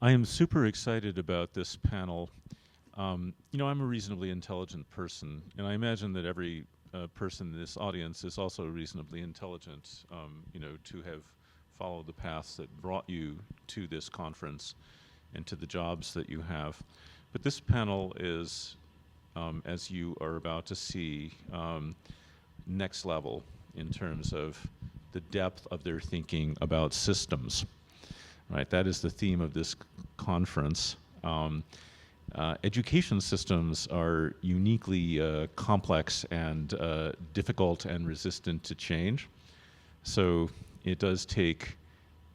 I am super excited about this panel. I'm a reasonably intelligent person, and I imagine that every person in this audience is also reasonably intelligent, to have followed the paths that brought you to this conference and to the jobs that you have. But this panel is, as you are about to see, next level in terms of the depth of their thinking about systems. Right, that is the theme of this conference. Education systems are uniquely complex and difficult and resistant to change. So it does take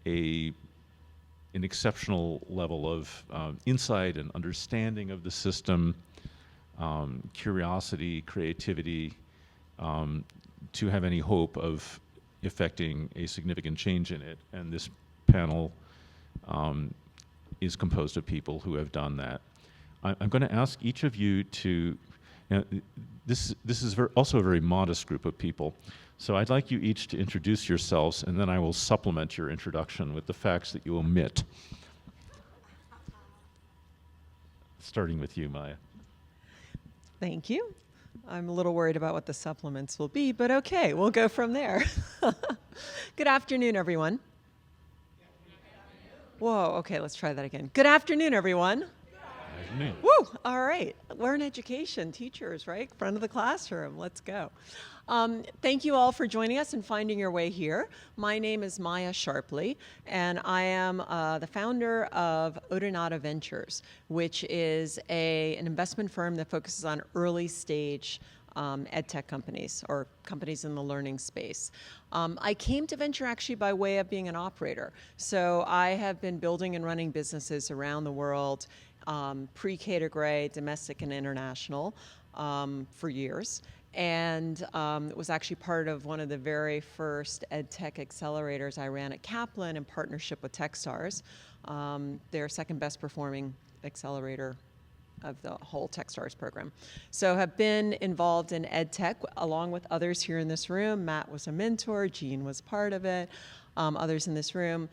an exceptional level of insight and understanding of the system, curiosity, creativity, to have any hope of effecting a significant change in it. And this panel is composed of people who have done that. I'm going to ask each of you to, this is also a very modest group of people, so I'd like you each to introduce yourselves, and then I will supplement your introduction with the facts that you omit. Starting with you, Maya. Thank you. I'm a little worried about what the supplements will be, but okay, we'll go from there. Good afternoon, everyone. Whoa, okay, let's try that again. Good afternoon, everyone. Good afternoon. Woo, all right. We're in education, teachers, right? Front of the classroom, let's go. Thank you all for joining us and finding your way here. My name is Maya Sharpley, and I am the founder of Odonata Ventures, which is an investment firm that focuses on early stage ed tech companies or companies in the learning space. I came to venture actually by way of being an operator. So I have been building and running businesses around the world, pre-K to grade, domestic and international, for years. And was actually part of one of the very first ed tech accelerators I ran at Kaplan in partnership with Techstars, their second best performing accelerator of the whole Techstars program. So have been involved in ed tech along with others here in this room. Matt was a mentor, Jean was part of it, others in this room,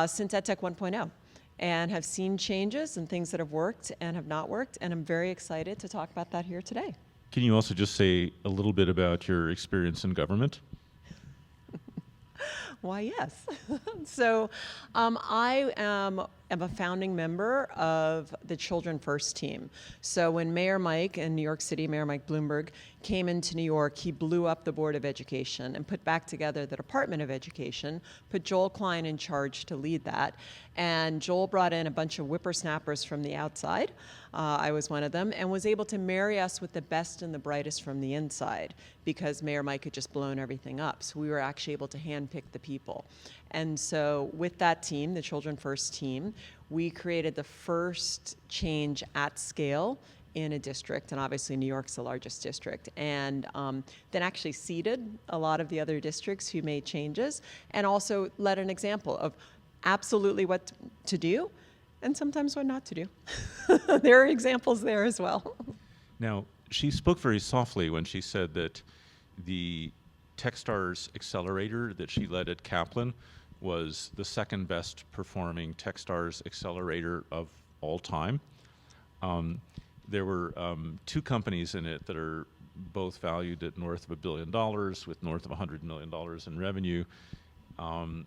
since EdTech 1.0, and have seen changes and things that have worked and have not worked, and I'm very excited to talk about that here today. Can you also just say a little bit about your experience in government? Why, yes. So I am a founding member of the Children First team. So when Mayor Mike in New York City, Mayor Mike Bloomberg, came into New York, he blew up the Board of Education and put back together the Department of Education, put Joel Klein in charge to lead that. And Joel brought in a bunch of whippersnappers from the outside. I was one of them, and was able to marry us with the best and the brightest from the inside, because Mayor Mike had just blown everything up. So we were actually able to handpick the people. And so with that team, the Children First team, we created the first change at scale in a district, and obviously New York's the largest district, and then actually seeded a lot of the other districts who made changes, and also led an example of absolutely what to do, and sometimes what not to do. There are examples there as well. Now, she spoke very softly when she said that the Techstars accelerator that she led at Kaplan was the second best performing Techstars accelerator of all time. There were two companies in it that are both valued at north of $1 billion with north of $100 million in revenue.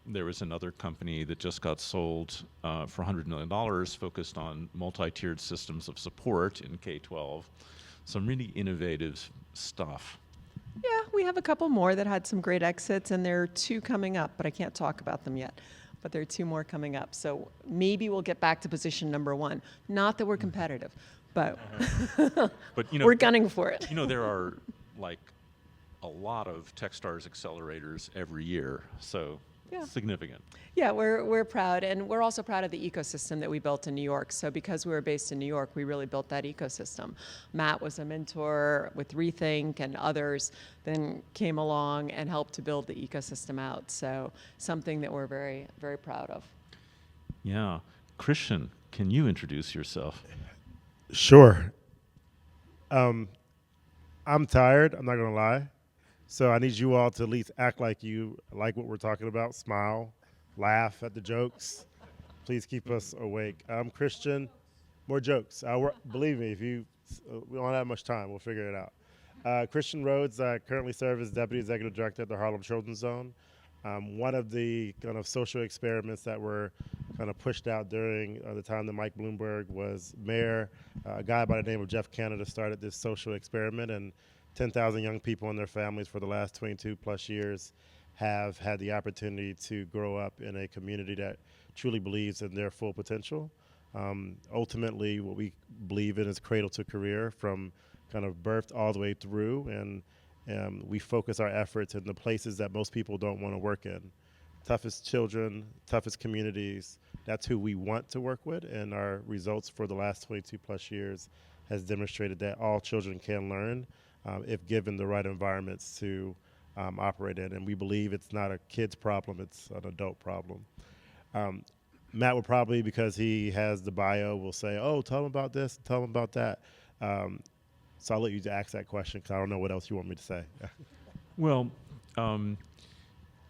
There was another company that just got sold for $100 million, focused on multi-tiered systems of support in K-12. Some really innovative stuff. Yeah, we have a couple more that had some great exits, and there are two coming up, but I can't talk about them yet. But there are two more coming up. So maybe we'll get back to position number one. Not that we're competitive, but, but we're gunning for it. There are like a lot of Techstars accelerators every year, so Yeah. significant. Yeah, we're proud, and we're also proud of the ecosystem that we built in New York. So because we were based in New York, we really built that ecosystem. Matt was a mentor with Rethink, and others then came along and helped to build the ecosystem out. So something that we're very, very proud of. Yeah. Christian, can you introduce yourself? Sure. I'm tired, I'm not gonna lie. So I need you all to at least act like you like what we're talking about, smile, laugh at the jokes. Please keep us awake. I'm Christian. More jokes. Believe me, if we don't have much time, we'll figure it out. Christian Rhodes. I currently serve as Deputy Executive Director at the Harlem Children's Zone. One of the kind of social experiments that were kind of pushed out during the time that Mike Bloomberg was mayor, a guy by the name of Jeff Canada started this social experiment, and 10,000 young people and their families for the last 22 plus years have had the opportunity to grow up in a community that truly believes in their full potential. Ultimately, what we believe in is cradle to career, from kind of birth all the way through, and we focus our efforts in the places that most people don't want to work in. Toughest children, toughest communities, that's who we want to work with, and our results for the last 22 plus years has demonstrated that all children can learn if given the right environments to operate in. And we believe it's not a kid's problem, it's an adult problem. Matt will probably, because he has the bio, will say, oh, tell him about this, tell him about that. So I'll let you ask that question because I don't know what else you want me to say. Well,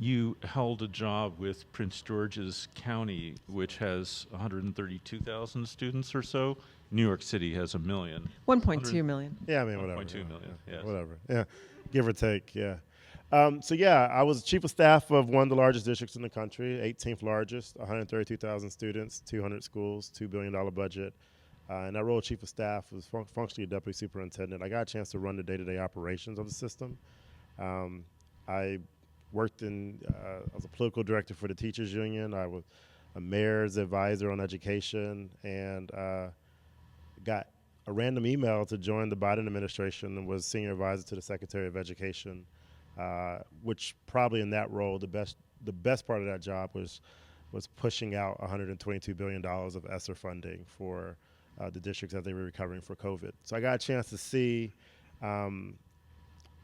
you held a job with Prince George's County, which has 132,000 students or so. New York City has 1 million. 1.2 million. Yeah, I mean, whatever. 1.2 million, yes. Whatever, yeah, give or take, yeah. So yeah, I was chief of staff of one of the largest districts in the country, 18th largest, 132,000 students, 200 schools, $2 billion budget. And I role chief of staff was functionally a deputy superintendent. I got a chance to run the day-to-day operations of the system. I worked I was a political director for the teachers union. I was a mayor's advisor on education, and got a random email to join the Biden administration and was senior advisor to the Secretary of Education, which probably in that role, the best part of that job was pushing out $122 billion of ESSER funding for the districts as they were recovering for COVID. So I got a chance to see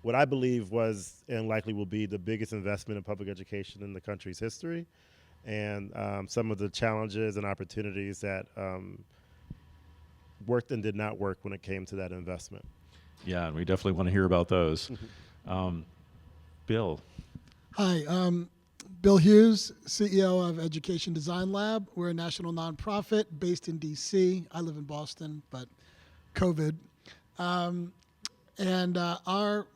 what I believe was and likely will be the biggest investment in public education in the country's history, and some of the challenges and opportunities that worked and did not work when it came to that investment. Yeah, and we definitely want to hear about those. Bill. Hi, Bill Hughes, CEO of Education Design Lab. We're a national nonprofit based in DC. I live in Boston, but COVID. And our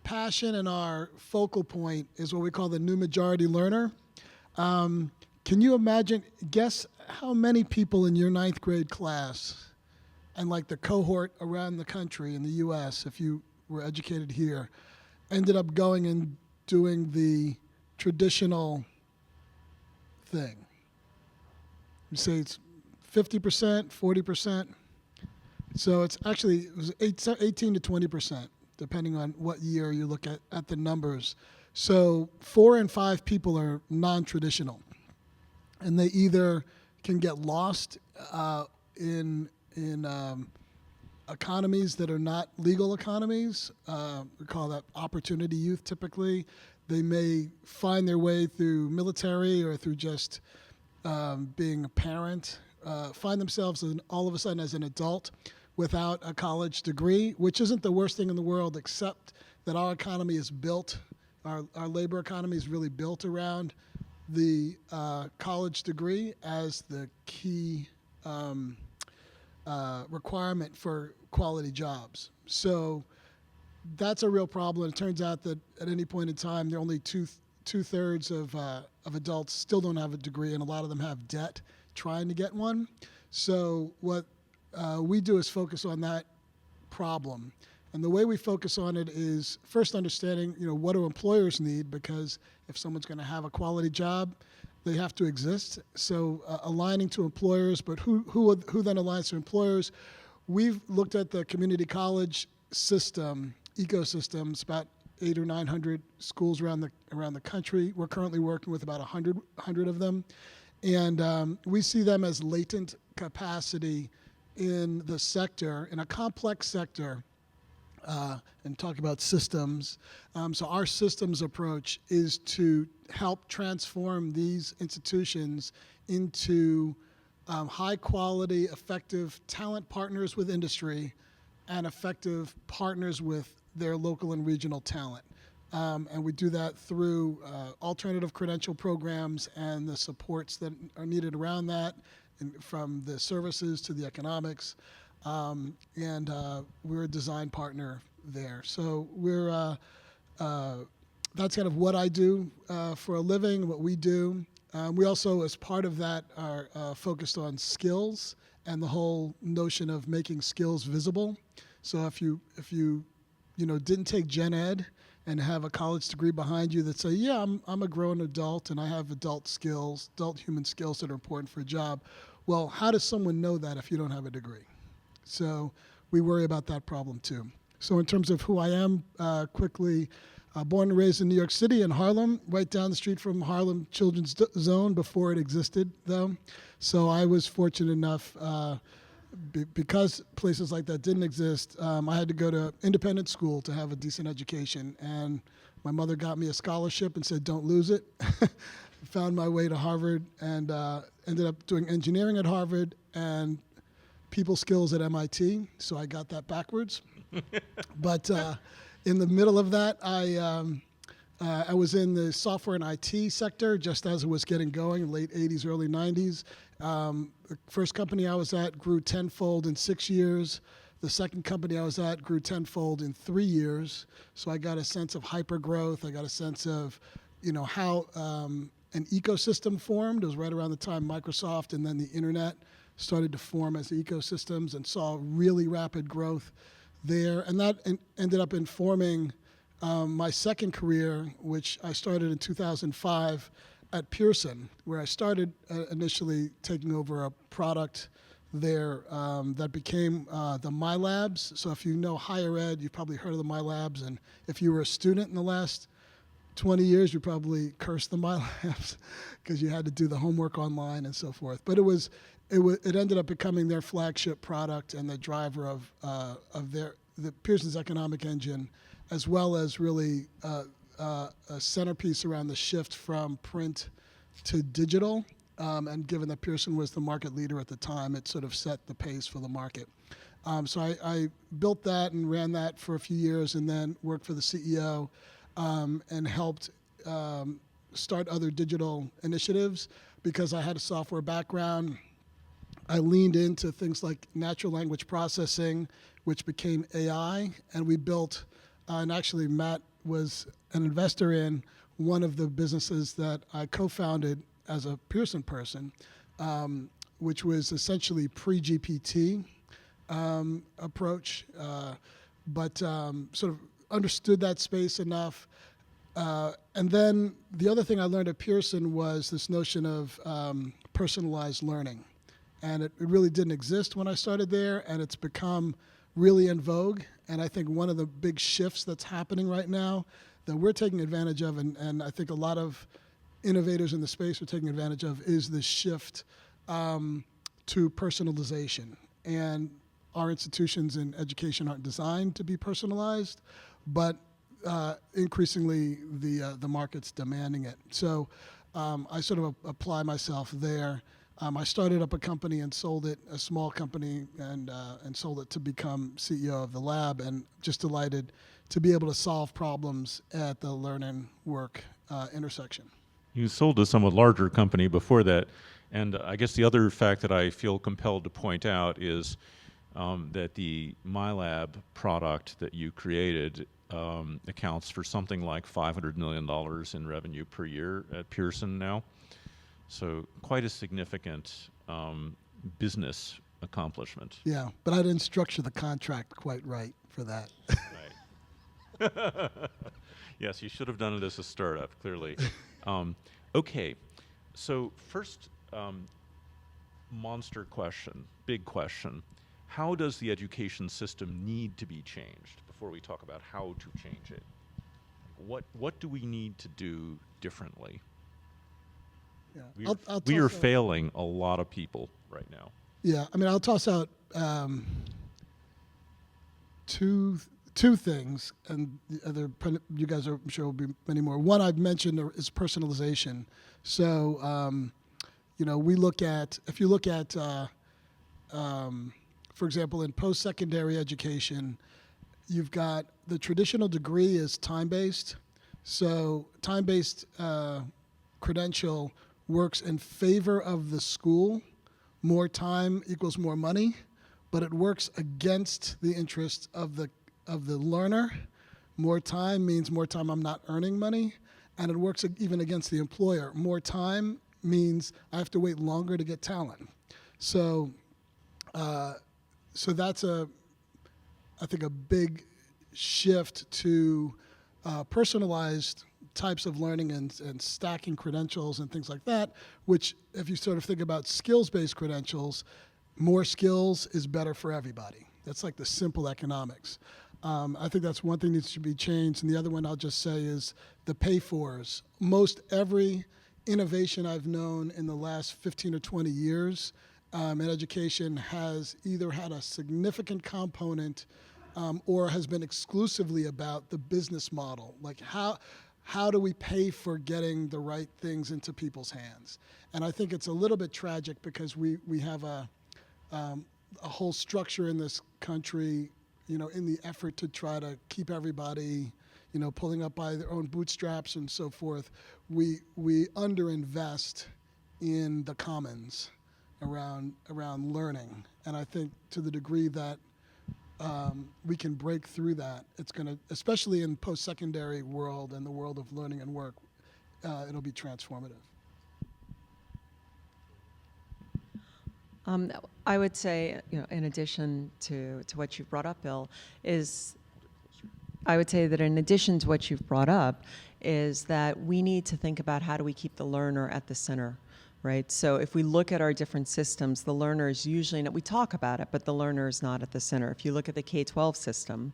passion and our focal point is what we call the new majority learner. Can you imagine, guess how many people in your 9th grade class and like the cohort around the country in the US, if you were educated here, ended up going and doing the traditional thing? You say it's 50%, 40%. So it's actually, it was 18 to 20%, depending on what year you look at the numbers. So 4 in 5 people are non-traditional. And they either can get lost in economies that are not legal economies. We call that opportunity youth typically. They may find their way through military or through just being a parent, find themselves all of a sudden as an adult without a college degree, which isn't the worst thing in the world, except that our economy is built, our labor economy is really built around the college degree as the key requirement for quality jobs. So that's a real problem. It turns out that at any point in time, there are only two-thirds of adults still don't have a degree, and a lot of them have debt trying to get one. So what we do is focus on that problem. And the way we focus on it is first understanding, what do employers need? Because if someone's going to have a quality job, they have to exist. So aligning to employers, but who then aligns to employers? We've looked at the community college system, ecosystems, about 800 or 900 schools around the country. We're currently working with about 100 of them. And we see them as latent capacity in the sector, in a complex sector, and talk about systems. So our systems approach is to help transform these institutions into high quality, effective talent partners with industry and effective partners with their local and regional talent. And we do that through alternative credential programs and the supports that are needed around that, from the services to the economics. We're a design partner there. So that's kind of what I do for a living, what we do. We also, as part of that, are focused on skills and the whole notion of making skills visible. So if you didn't take gen ed and have a college degree behind you that say, yeah, I'm a grown adult and I have adult skills, adult human skills that are important for a job. Well, how does someone know that if you don't have a degree? So we worry about that problem too. So in terms of who I am, quickly, born and raised in New York City in Harlem, right down the street from Harlem Children's Zone before it existed, though. So I was fortunate enough, because places like that didn't exist, I had to go to independent school to have a decent education. And my mother got me a scholarship and said, don't lose it. Found my way to Harvard and ended up doing engineering at Harvard and people skills at MIT. So I got that backwards. But in the middle of that, I was in the software and IT sector just as it was getting going in late 80s, early 90s. The first company I was at grew tenfold in 6 years. The second company I was at grew tenfold in 3 years. So I got a sense of hyper growth. I got a sense of, how an ecosystem formed. It was right around the time Microsoft and then the internet started to form as ecosystems, and saw really rapid growth there. And that ended up informing my second career, which I started in 2005 at Pearson, where I started initially taking over a product there that became the MyLabs. So if you know higher ed, you've probably heard of the MyLabs. And if you were a student in the last 20 years, you probably cursed the MyLabs because you had to do the homework online and so forth. But it ended up becoming their flagship product and the driver of the Pearson's economic engine, as well as really a centerpiece around the shift from print to digital. And given that Pearson was the market leader at the time, it sort of set the pace for the market. So I built that and ran that for a few years, and then worked for the CEO and helped start other digital initiatives. Because I had a software background, I leaned into things like natural language processing, which became AI, and we built, and actually Matt was an investor in one of the businesses that I co-founded as a Pearson person, which was essentially pre-GPT approach, but sort of understood that space enough. And then the other thing I learned at Pearson was this notion of personalized learning. And it really didn't exist when I started there, and it's become really in vogue. And I think one of the big shifts that's happening right now that we're taking advantage of, and I think a lot of innovators in the space are taking advantage of, is this shift to personalization. And our institutions in education aren't designed to be personalized, but increasingly the market's demanding it. So I sort of apply myself there. I started up a company and sold it, a small company, and sold it to become CEO of the lab, and just delighted to be able to solve problems at the learn and work intersection. You sold to a somewhat larger company before that, and I guess the other fact that I feel compelled to point out is that the MyLab product that you created accounts for something like $500 million in revenue per year at Pearson now. So quite a significant business accomplishment. Yeah, but I didn't structure the contract quite right for that. Right. Yes, you should have done it as a startup, clearly. Okay, so first monster question, big question. How does the education system need to be changed before we talk about how to change it? What do we need to do differently? Yeah, We are failing a lot of people right now. Yeah, I mean, I'll toss out two things, and the other, you guys are, I'm sure will be many more. One I've mentioned is personalization. So, we look at, if you look at, for example, in post-secondary education, you've got the traditional degree is time-based. So time-based credential works in favor of the school. More time equals more money, but it works against the interests of the learner. More time means more time I'm not earning money, and it works even against the employer. More time means I have to wait longer to get talent. So, so that's I think a big shift to personalized types of learning and stacking credentials and things like that, which if you sort of think about skills-based credentials, more skills is better for everybody. That's like the simple economics. I think that's one thing that should be changed. And the other one I'll just say is the pay-fors. Most every innovation I've known in the last 15 or 20 years in education has either had a significant component or has been exclusively about the business model. Like how do we pay for getting the right things into people's hands? And I think it's a little bit tragic because we have a whole structure in this country, in the effort to try to keep everybody, pulling up by their own bootstraps and so forth. We underinvest in the commons around learning. And I think to the degree that we can break through that, it's going to, especially in post-secondary world and the world of learning and work, it'll be transformative. I would say, in addition to what you've brought up, Bill, I would say that in addition to what you've brought up is that we need to think about how do we keep the learner at the center, right? So if we look at our different systems, the learner is usually, we talk about it, but the learner is not at the center. If you look at the K-12 system,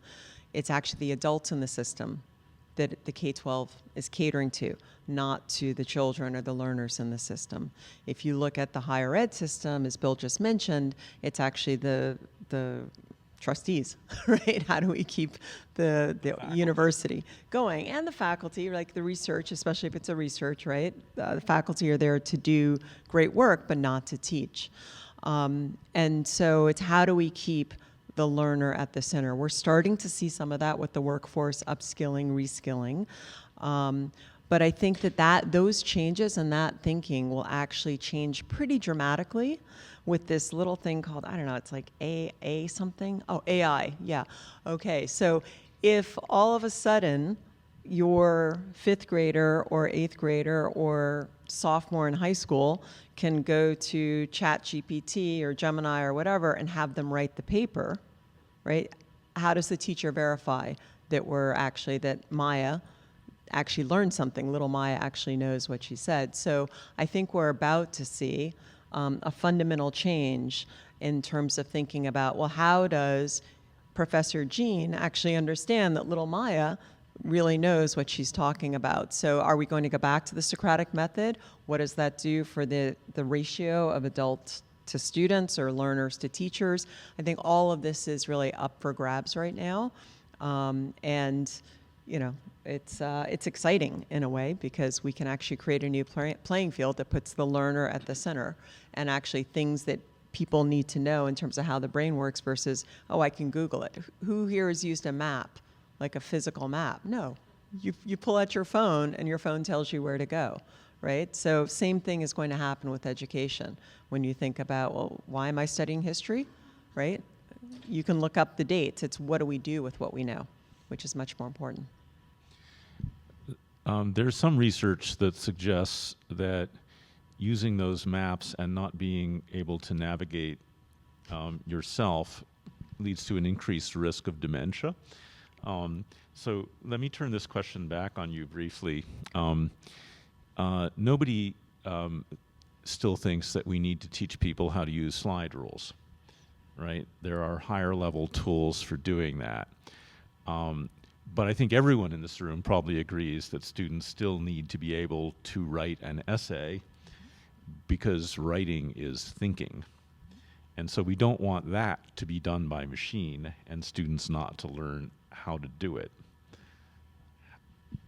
it's actually the adults in the system that the K-12 is catering to, not to the children or the learners in the system. If you look at the higher ed system, as Bill just mentioned, it's actually the trustees, right? How do we keep the university going? And the faculty, like the research, especially if it's a research, right? The faculty are there to do great work, but not to teach. And so it's how do we keep the learner at the center. We're starting to see some of that with the workforce upskilling, reskilling. But I think that those changes and that thinking will actually change pretty dramatically with this little thing called, I don't know, it's like A something? Oh, AI, yeah. Okay, so if all of a sudden your 5th grader or 8th grader or sophomore in high school can go to ChatGPT or Gemini or whatever and have them write the paper, right? How does the teacher verify that Maya actually learned something? Little Maya actually knows what she said. So I think we're about to see a fundamental change in terms of thinking about, well, how does Professor Jean actually understand that little Maya really knows what she's talking about? So are we going to go back to the Socratic method? What does that do for the ratio of adults to students or learners to teachers? I think all of this is really up for grabs right now. And it's exciting in a way because we can actually create a new playing field that puts the learner at the center and actually things that people need to know in terms of how the brain works versus, oh, I can Google it. Who here has used a map, like a physical map? No. You pull out your phone and your phone tells you where to go, right? So same thing is going to happen with education. When you think about, well, why am I studying history, right? You can look up the dates. It's what do we do with what we know, which is much more important. There's some research that suggests that using those maps and not being able to navigate yourself leads to an increased risk of dementia. So let me turn this question back on you briefly. Nobody still thinks that we need to teach people how to use slide rules, right? There are higher level tools for doing that. But I think everyone in this room probably agrees that students still need to be able to write an essay because writing is thinking. And so we don't want that to be done by machine and students not to learn how to do it.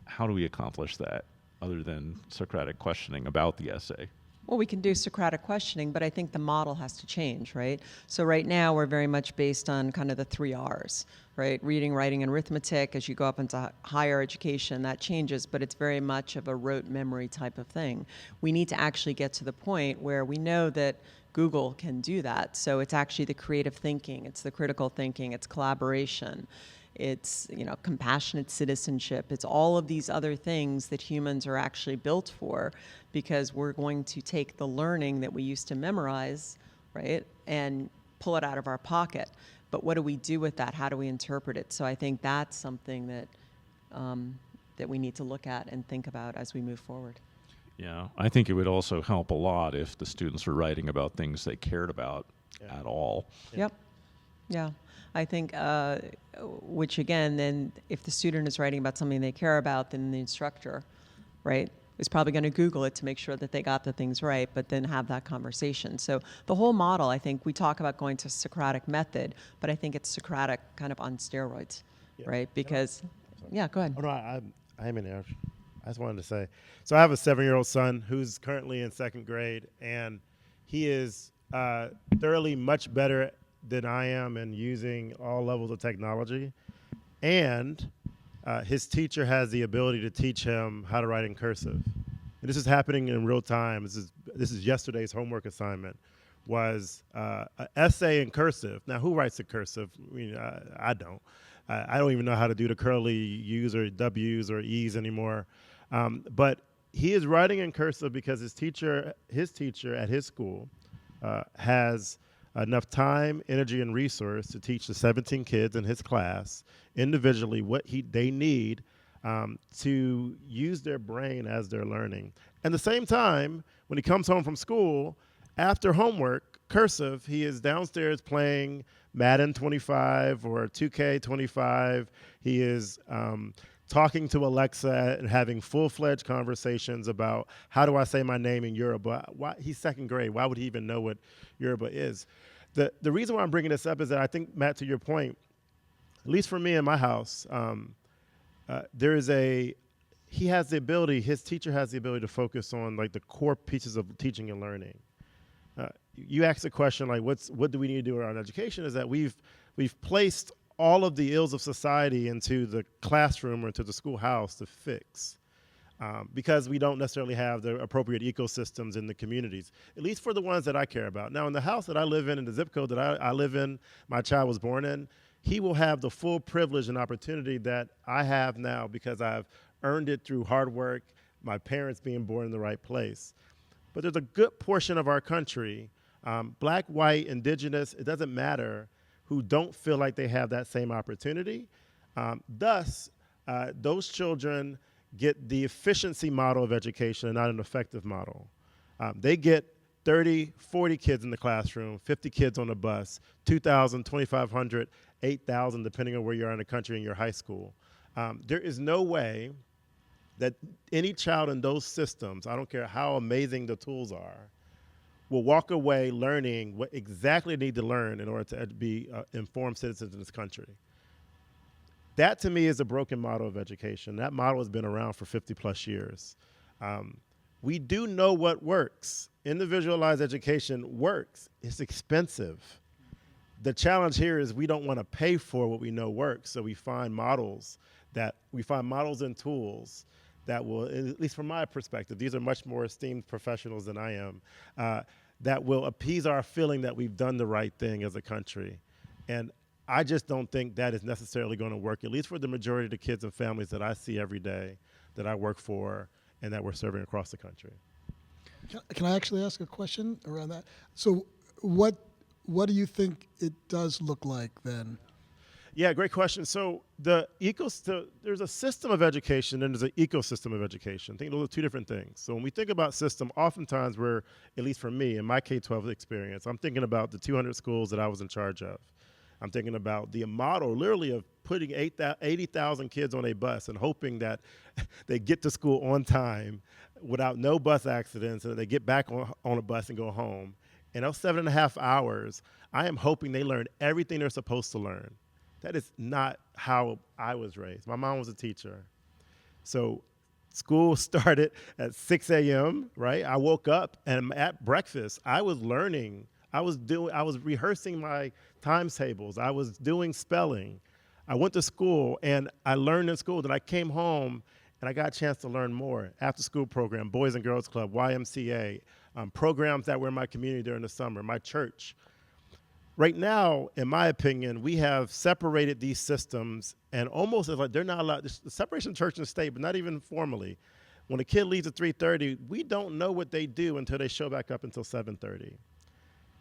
How do we accomplish that other than Socratic questioning about the essay? Well, we can do Socratic questioning, but I think the model has to change, right? So right now we're very much based on kind of the 3 R's, right? Reading, writing, and arithmetic. As you go up into higher education, that changes, but it's very much of a rote memory type of thing. We need to actually get to the point where we know that Google can do that. So it's actually the creative thinking, it's the critical thinking, it's collaboration. It's, compassionate citizenship. It's all of these other things that humans are actually built for, because we're going to take the learning that we used to memorize, right, and pull it out of our pocket. But what do we do with that? How do we interpret it? So I think that's something that that we need to look at and think about as we move forward. Yeah, I think it would also help a lot if the students were writing about things they cared about at all. Yep. Yeah. I think, which again, then if the student is writing about something they care about, then the instructor, right, is probably going to Google it to make sure that they got the things right, but then have that conversation. So the whole model, I think, we talk about going to Socratic method, but I think it's Socratic kind of on steroids, right? Because, yeah, go ahead. Oh, no, I'm in there. I just wanted to say, so I have a 7-year-old son who's currently in 2nd grade, and he is thoroughly much better than I am in using all levels of technology. And his teacher has the ability to teach him how to write in cursive. And this is happening in real time. This is yesterday's homework assignment, was an essay in cursive. Now, who writes in cursive? I mean, I don't. I don't even know how to do the curly U's or W's or E's anymore. But he is writing in cursive because his teacher at his school has enough time, energy, and resource to teach the 17 kids in his class individually what they need to use their brain as they're learning. At the same time, when he comes home from school, after homework, cursive, he is downstairs playing Madden 25 or 2K25. He is talking to Alexa and having full-fledged conversations about how do I say my name in Yoruba. Why, he's 2nd grade. Why would he even know what Yoruba is? The reason why I'm bringing this up is that I think, Matt, to your point, at least for me in my house, his teacher has the ability to focus on like the core pieces of teaching and learning. You asked a question like, what do we need to do around education? Is that we've placed all of the ills of society into the classroom or into the schoolhouse to fix, because we don't necessarily have the appropriate ecosystems in the communities, at least for the ones that I care about. Now, in the house that I live in the zip code that I live in, my child was born in, he will have the full privilege and opportunity that I have now because I've earned it through hard work, my parents being born in the right place. But there's a good portion of our country, black, white, indigenous, it doesn't matter, who don't feel like they have that same opportunity. Thus, those children get the efficiency model of education and not an effective model. They get 30, 40 kids in the classroom, 50 kids on the bus, 2,000, 2,500, 8,000, depending on where you are in the country in your high school. There is no way that any child in those systems, I don't care how amazing the tools are, will walk away learning what exactly they need to learn in order to be informed citizens in this country. That, to me, is a broken model of education. That model has been around for 50 plus years. We do know what works. Individualized education works. It's expensive. The challenge here is we don't want to pay for what we know works, so we find models and tools that will, at least from my perspective, these are much more esteemed professionals than I am, that will appease our feeling that we've done the right thing as a country. And I just don't think that is necessarily going to work, at least for the majority of the kids and families that I see every day, that I work for, and that we're serving across the country. Can I actually ask a question around that? So what do you think it does look like then? Yeah, great question. So there's a system of education and there's an ecosystem of education. I think those are two different things. So when we think about system, oftentimes we're, at least for me, in my K-12 experience, I'm thinking about the 200 schools that I was in charge of. I'm thinking about the model, literally, of putting 80,000 kids on a bus and hoping that they get to school on time without no bus accidents and that they get back on a bus and go home. In those 7.5 hours, I am hoping they learn everything they're supposed to learn. That is not how I was raised. My mom was a teacher. So School started at 6 a.m., right? I woke up and at breakfast, I was learning. I was rehearsing my times tables. I was doing spelling. I went to school and I learned in school. Then I came home and I got a chance to learn more. After school program, Boys and Girls Club, YMCA, programs that were in my community during the summer, my church. Right now, in my opinion, we have separated these systems and almost as like they're not allowed, the separation of church and state, but not even formally. When a kid leaves at 3:30, we don't know what they do until they show back up until 7:30.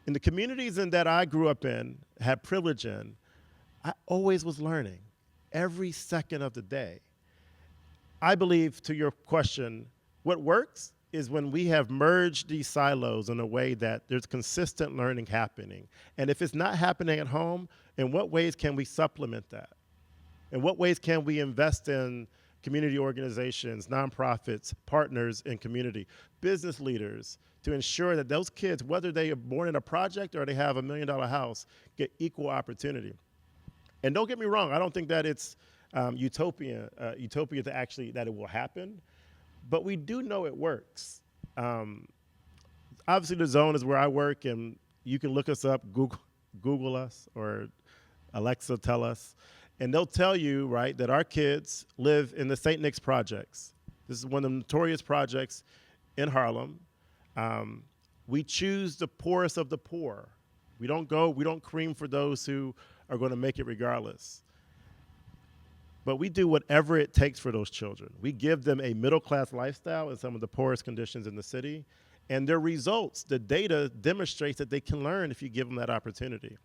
In the communities that I grew up in, had privilege in, I always was learning every second of the day. I believe, to your question, what works is when we have merged these silos in a way that there's consistent learning happening. And if it's not happening at home, in what ways can we supplement that? In what ways can we invest in community organizations, nonprofits, partners in community, business leaders, to ensure that those kids, whether they are born in a project or they have $1 million house, get equal opportunity? And don't get me wrong, I don't think that it's utopia to actually, that it will happen. But we do know it works. Obviously, the zone is where I work, and you can look us up, Google us, or Alexa tell us, and they'll tell you, right, that our kids live in the St. Nick's projects. This is one of the notorious projects in Harlem. We choose the poorest of the poor. We don't cream for those who are going to make it regardless. But we do whatever it takes for those children. We give them a middle-class lifestyle in some of the poorest conditions in the city. And their results, the data demonstrates that they can learn if you give them that opportunity.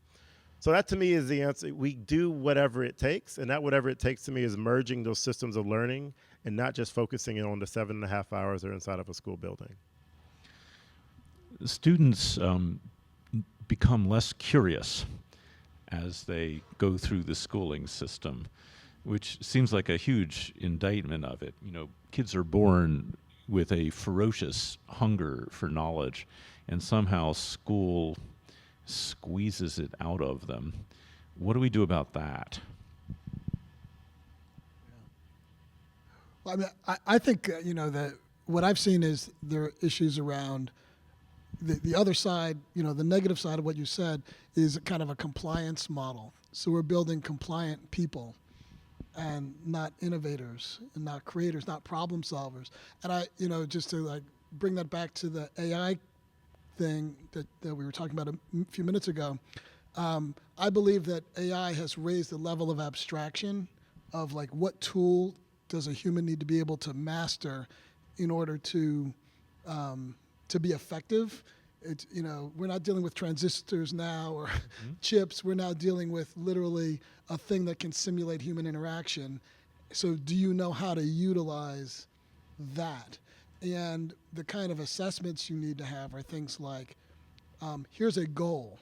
So that to me is the answer. We do whatever it takes, and that whatever it takes to me is merging those systems of learning and not just focusing on the 7.5 hours they're inside of a school building. Students become less curious as they go through the schooling system, which seems like a huge indictment of it. You know, kids are born with a ferocious hunger for knowledge, and somehow school squeezes it out of them. What do we do about that? Well, I mean, I think, that what I've seen is there are issues around the other side, the negative side of what you said is kind of a compliance model. So we're building compliant people and not innovators and not creators, not problem solvers. And just to bring that back to the AI thing that we were talking about a few minutes ago, I believe that AI has raised the level of abstraction of what tool does a human need to be able to master in order to be effective. It's, we're not dealing with transistors now or chips. We're now dealing with literally a thing that can simulate human interaction. So do you know how to utilize that? And the kind of assessments you need to have are things like, here's a goal,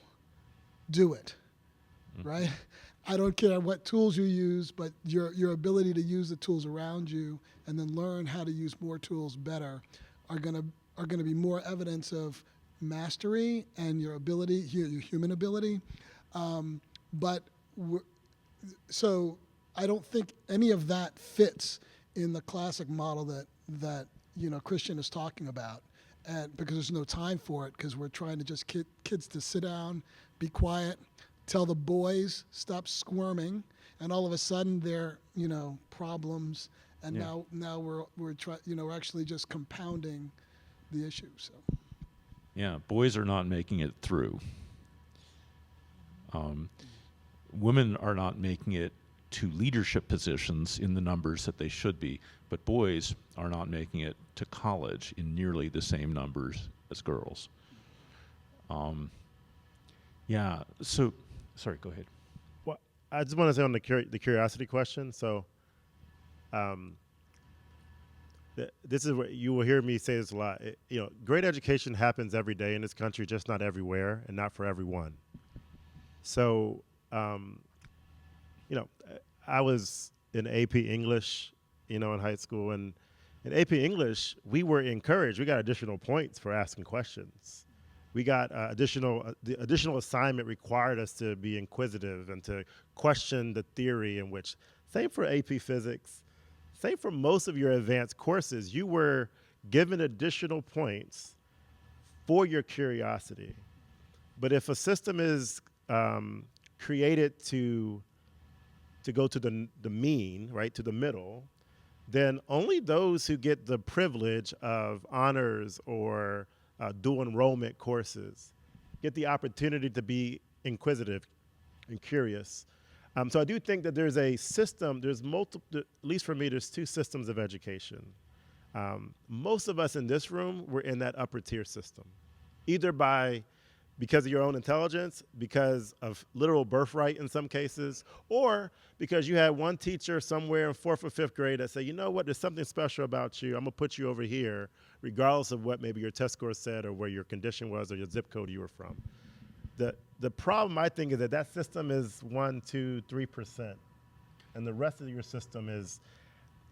do it, right? I don't care what tools you use, but your ability to use the tools around you and then learn how to use more tools better are gonna be more evidence of mastery and your ability, your human ability. So I don't think any of that fits in the classic model that Christian is talking about, and because there's no time for it, because we're trying to just get kids to sit down, be quiet, tell the boys stop squirming, and all of a sudden they're problems, and now we're actually just compounding the issue. So. Yeah, boys are not making it through. Women are not making it to leadership positions in the numbers that they should be, but boys are not making it to college in nearly the same numbers as girls. So, sorry, go ahead. Well, I just want to say on the curiosity question. So, this is what you will hear me say this a lot. Great education happens every day in this country, just not everywhere and not for everyone. So, I was in AP English, in high school, and in AP English, we were encouraged. We got additional points for asking questions. We got the additional assignment required us to be inquisitive and to question the theory in which, same for AP Physics, say for most of your advanced courses, you were given additional points for your curiosity. But if a system is created to go to the mean, right, to the middle, then only those who get the privilege of honors or dual enrollment courses get the opportunity to be inquisitive and curious. So I do think that there's a system, there's multiple, at least for me, there's two systems of education. Most of us in this room were in that upper tier system, either because of your own intelligence, because of literal birthright in some cases, or because you had one teacher somewhere in 4th or 5th grade that said, you know what, there's something special about you. I'm gonna put you over here, regardless of what maybe your test score said or where your condition was or your zip code you were from. The problem, I think, is that system is 1%, 2%, 3%. And the rest of your system is,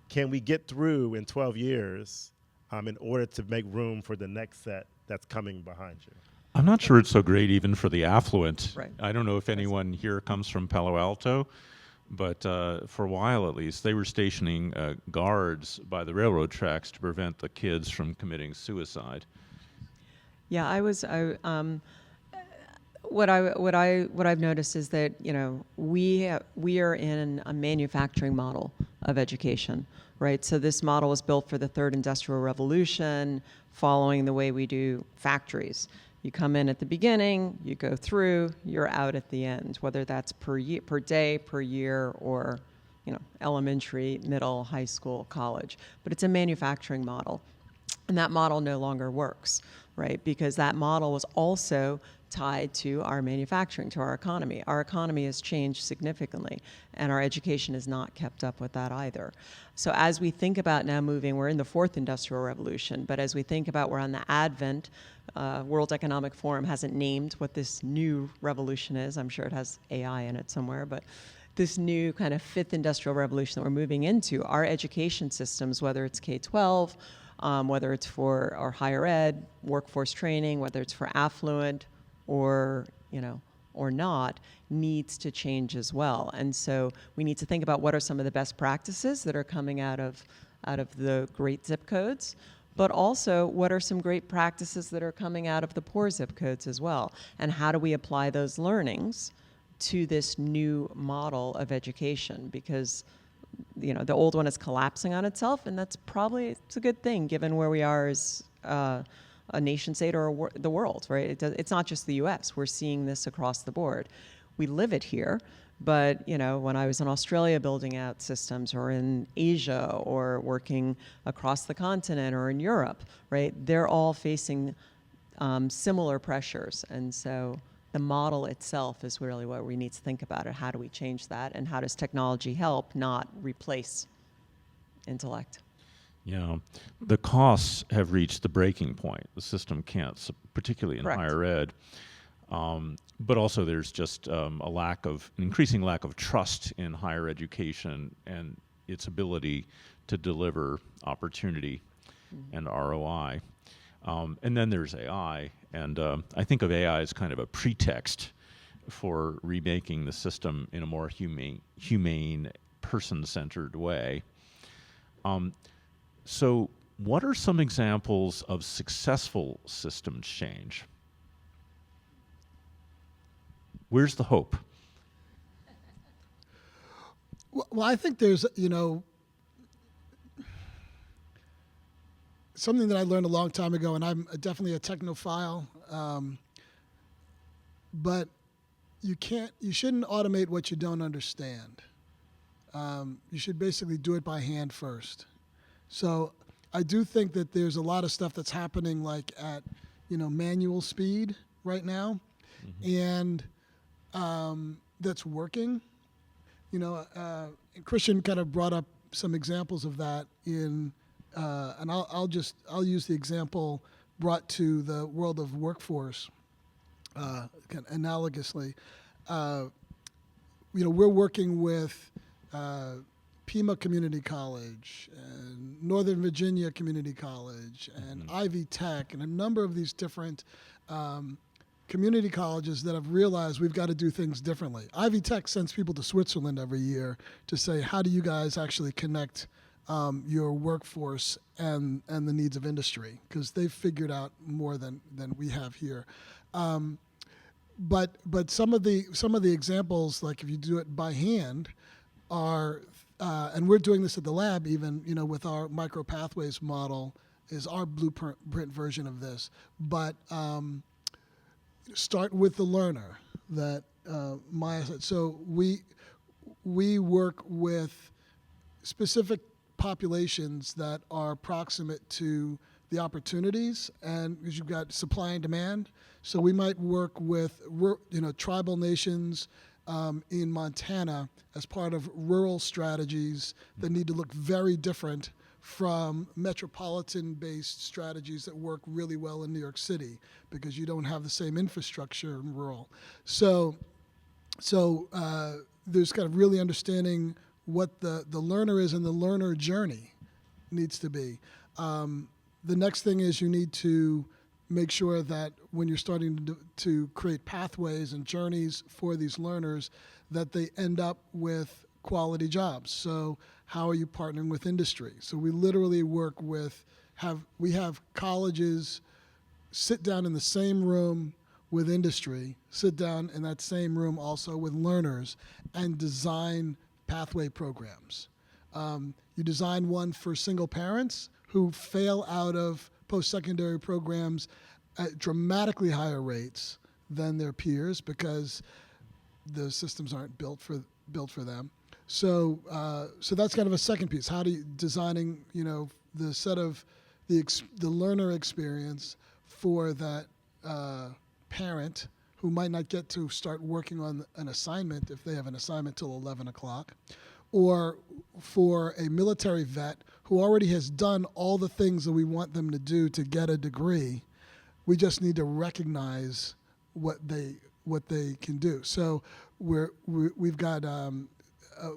can we get through in 12 years in order to make room for the next set that's coming behind you? I'm not sure it's so great even for the affluent. Right. I don't know if anyone here comes from Palo Alto, but for a while at least, they were stationing guards by the railroad tracks to prevent the kids from committing suicide. Yeah, what I've noticed is that, you know, we are in a manufacturing model of education, right? So this model was built for the third industrial revolution, following the way we do factories. You come in at the beginning, you go through, you're out at the end, whether that's per day, per year, or, you know, elementary, middle, high school, college. But it's a manufacturing model, and that model no longer works, right? Because that model was also tied to our manufacturing, to our economy. Our economy has changed significantly, and our education has not kept up with that either. So as we think about now moving, we're in the 4th industrial revolution, but as we think about we're on the advent, World Economic Forum hasn't named what this new revolution is. I'm sure it has AI in it somewhere, but this new kind of 5th industrial revolution that we're moving into, our education systems, whether it's K-12, whether it's for our higher ed, workforce training, whether it's for affluent, or, you know, or not, needs to change as well. And so we need to think about what are some of the best practices that are coming out of the great zip codes, but also what are some great practices that are coming out of the poor zip codes as well, and how do we apply those learnings to this new model of education? Because, you know, the old one is collapsing on itself, and it's a good thing given where we are as a nation state or the world, right? It's not just the U.S. We're seeing this across the board. We live it here, but, you know, when I was in Australia building out systems, or in Asia, or working across the continent, or in Europe, right? They're all facing similar pressures, and so the model itself is really what we need to think about. It. How do we change that, and how does technology help, not replace intellect? Yeah, the costs have reached the breaking point. The system can't, particularly in Correct. higher ed. But also there's just an increasing lack of trust in higher education and its ability to deliver opportunity and ROI. And then there's AI, and I think of AI as kind of a pretext for remaking the system in a more humane, person-centered way. So what are some examples of successful system change? Where's the hope? Well, I think there's, you know, something that I learned a long time ago, and I'm definitely a technophile, but you shouldn't automate what you don't understand. You should basically do it by hand first. So I do think that there's a lot of stuff that's happening like at, you know, manual speed right now, and that's working. You know, Christian kind of brought up some examples of that in, and I'll use the example brought to the world of workforce, kind of analogously. You know, we're working with Pima Community College and Northern Virginia Community College and Ivy Tech and a number of these different community colleges that have realized we've got to do things differently. Ivy Tech sends people to Switzerland every year to say, how do you guys actually connect your workforce and the needs of industry, because they've figured out more than we have here. But some of the examples, like if you do it by hand, are and we're doing this at the lab even, with our micro pathways model is our blueprint version of this. But start with the learner that Maya said. So we work with specific populations that are proximate to the opportunities, and because you've got supply and demand. So we might work with tribal nations in Montana as part of rural strategies that need to look very different from metropolitan-based strategies that work really well in New York City, because you don't have the same infrastructure in rural. So there's kind of really understanding what the learner is and the learner journey needs to be. The next thing is you need to make sure that when you're starting to create pathways and journeys for these learners, that they end up with quality jobs. So how are you partnering with industry? So we literally work with, we have colleges sit down in the same room with industry, sit down in that same room also with learners, and design pathway programs. You design one for single parents who fail out of post-secondary programs at dramatically higher rates than their peers because the systems aren't built for them. So that's kind of a second piece. How do you designing the set of the learner experience for that parent who might not get to start working on an assignment if they have an assignment till 11 o'clock, or for a military vet who already has done all the things that we want them to do to get a degree. We just need to recognize what they can do. So we've got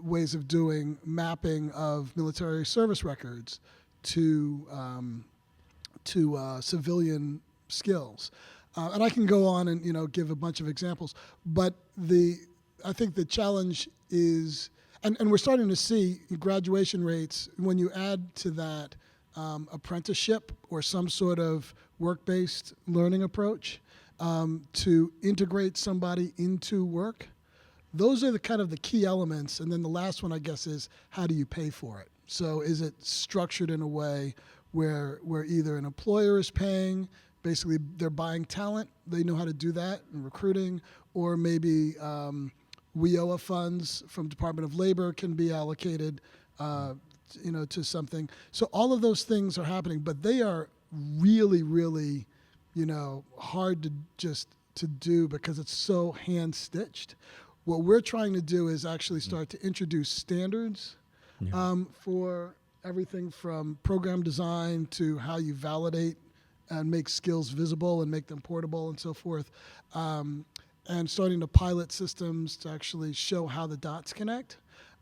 ways of doing mapping of military service records to civilian skills. And I can go on and give a bunch of examples, but I think the challenge is, and we're starting to see graduation rates when you add to that apprenticeship or some sort of work-based learning approach to integrate somebody into work. Those are the kind of the key elements. And then the last one, I guess, is how do you pay for it? So is it structured in a way where either an employer is paying, basically they're buying talent, they know how to do that in recruiting, or maybe WIOA funds from Department of Labor can be allocated to something. So all of those things are happening, but they are really, really, hard to do because it's so hand-stitched. What we're trying to do is actually start to introduce standards for everything from program design to how you validate and make skills visible and make them portable and so forth, and starting to pilot systems to actually show how the dots connect.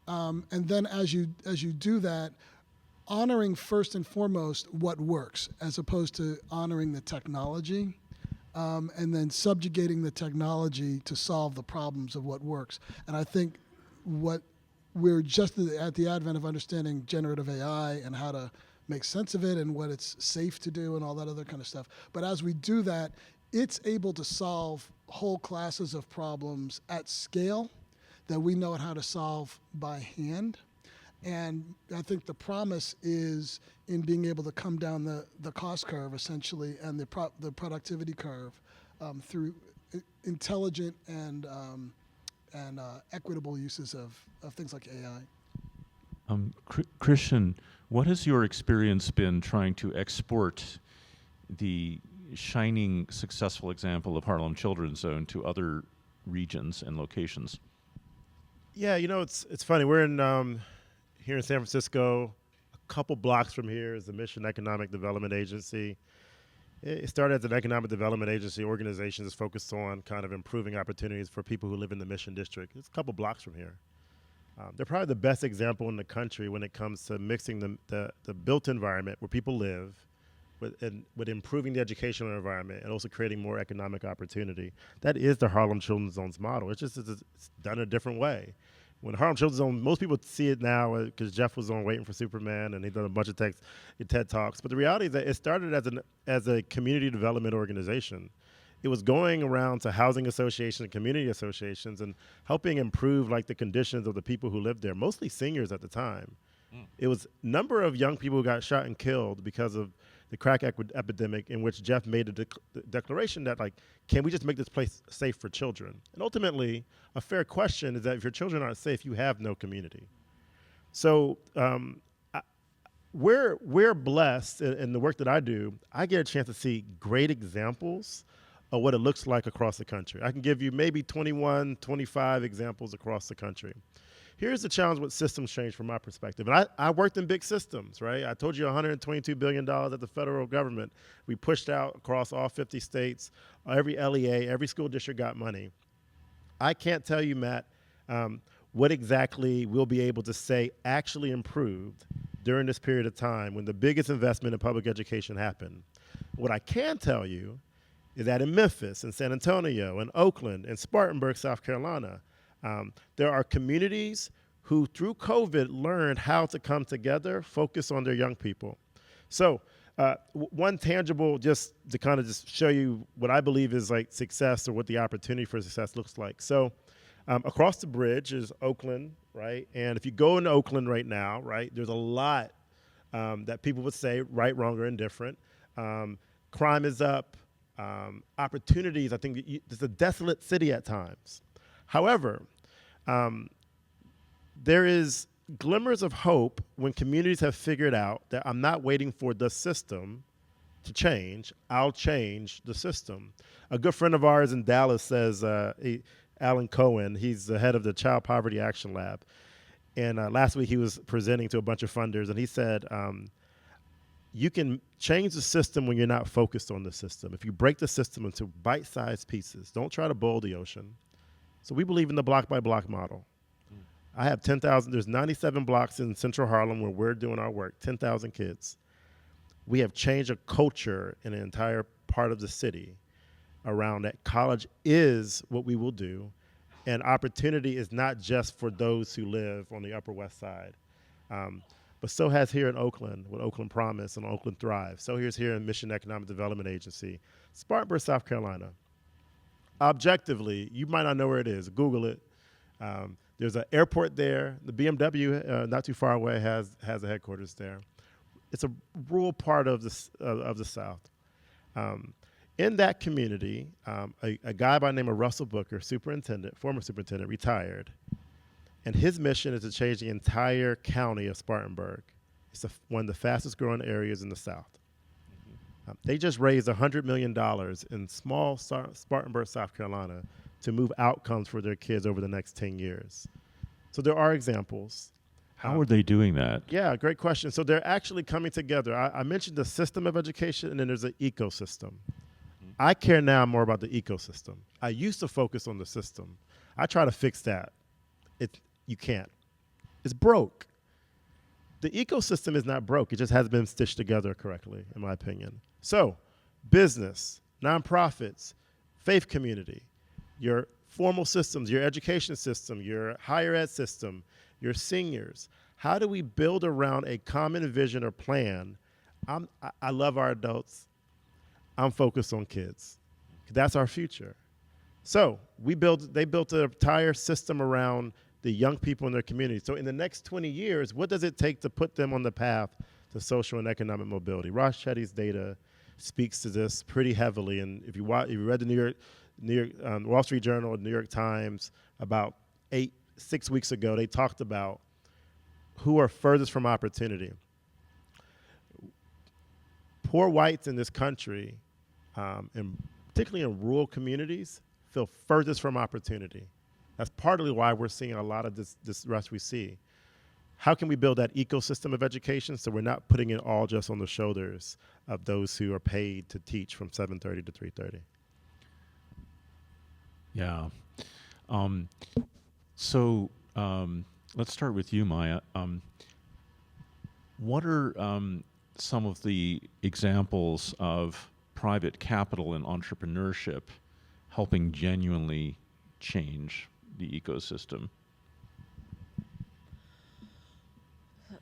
And then as you do that, honoring first and foremost what works as opposed to honoring the technology. And then subjugating the technology to solve the problems of what works. And I think what we're just at the advent of understanding generative AI and how to make sense of it and what it's safe to do and all that other kind of stuff. But as we do that, it's able to solve whole classes of problems at scale that we know how to solve by hand. And I think the promise is in being able to come down the cost curve, essentially, and the productivity curve through intelligent and equitable uses of things like AI. Christian, what has your experience been trying to export the shining, successful example of Harlem Children's Zone to other regions and locations? Yeah, it's funny. We're in here in San Francisco. A couple blocks from here is the Mission Economic Development Agency. It started as an economic development agency organization that's focused on kind of improving opportunities for people who live in the Mission District. It's a couple blocks from here. They're probably the best example in the country when it comes to mixing the built environment where people live with improving the educational environment and also creating more economic opportunity. That is the Harlem Children's Zone's model. It's just it's done a different way. When Harlem Children's Zone, most people see it now because Jeff was on Waiting for Superman, and he's done a bunch of TED Talks. But the reality is that it started as a community development organization. It was going around to housing associations, community associations, and helping improve like the conditions of the people who lived there, mostly seniors at the time. It was a number of young people who got shot and killed because of the crack epidemic, in which Jeff made a declaration that, like, can we just make this place safe for children? And ultimately, a fair question is that if your children aren't safe, you have no community. So we're blessed in the work that I do. I get a chance to see great examples of what it looks like across the country. I can give you maybe 21, 25 examples across the country. Here's the challenge with systems change from my perspective. And I worked in big systems, right? I told you $122 billion at the federal government. We pushed out across all 50 states. Every LEA, every school district got money. I can't tell you, Matt, what exactly we'll be able to say actually improved during this period of time when the biggest investment in public education happened. What I can tell you is that in Memphis, in San Antonio, in Oakland, in Spartanburg, South Carolina, there are communities who, through COVID, learned how to come together, focus on their young people. So one tangible, just to kind of just show you what I believe is like success, or what the opportunity for success looks like. So across the bridge is Oakland, right? And if you go into Oakland right now, right, there's a lot that people would say right, wrong, or indifferent. Crime is up. Opportunities, I think it's a desolate city at times. However, there is glimmers of hope when communities have figured out that I'm not waiting for the system to change, I'll change the system. A good friend of ours in Dallas says, Alan Cohen, he's the head of the Child Poverty Action Lab. And last week he was presenting to a bunch of funders, and he said, you can change the system when you're not focused on the system. If you break the system into bite-sized pieces, don't try to boil the ocean. So we believe in the block-by-block model. I have 10,000, there's 97 blocks in central Harlem where we're doing our work, 10,000 kids. We have changed a culture in an entire part of the city around that college is what we will do, and opportunity is not just for those who live on the Upper West Side. But so has here in Oakland with Oakland Promise and Oakland Thrive. So here's here in Mission Economic Development Agency. Spartanburg, South Carolina. Objectively, you might not know where it is. Google it. There's an airport there. The BMW, not too far away, has a headquarters there. It's a rural part of the South. In that community, a guy by the name of Russell Booker, former superintendent, retired. And his mission is to change the entire county of Spartanburg. It's one of the fastest growing areas in the South. They just raised $100 million in small Spartanburg, South Carolina, to move outcomes for their kids over the next 10 years. So there are examples. How are they doing that? Yeah, great question. So they're actually coming together. I mentioned the system of education, and then there's an ecosystem. I care now more about the ecosystem. I used to focus on the system. I try to fix that. You can't. It's broke. The ecosystem is not broke. It just hasn't been stitched together correctly, in my opinion. So, business, nonprofits, faith community, your formal systems, your education system, your higher ed system, your seniors. How do we build around a common vision or plan? I love our adults. I'm focused on kids. That's our future. So they built an entire system around the young people in their community. So in the next 20 years, what does it take to put them on the path to social and economic mobility? Ross Chetty's data speaks to this pretty heavily. And if you read the New York Wall Street Journal, New York Times, about 6 weeks ago, they talked about who are furthest from opportunity. Poor whites in this country, and particularly in rural communities, feel furthest from opportunity. That's partly why we're seeing a lot of this rush we see. How can we build that ecosystem of education so we're not putting it all just on the shoulders of those who are paid to teach from 7:30 to 3:30? Yeah. So let's start with you, Maya. What are some of the examples of private capital and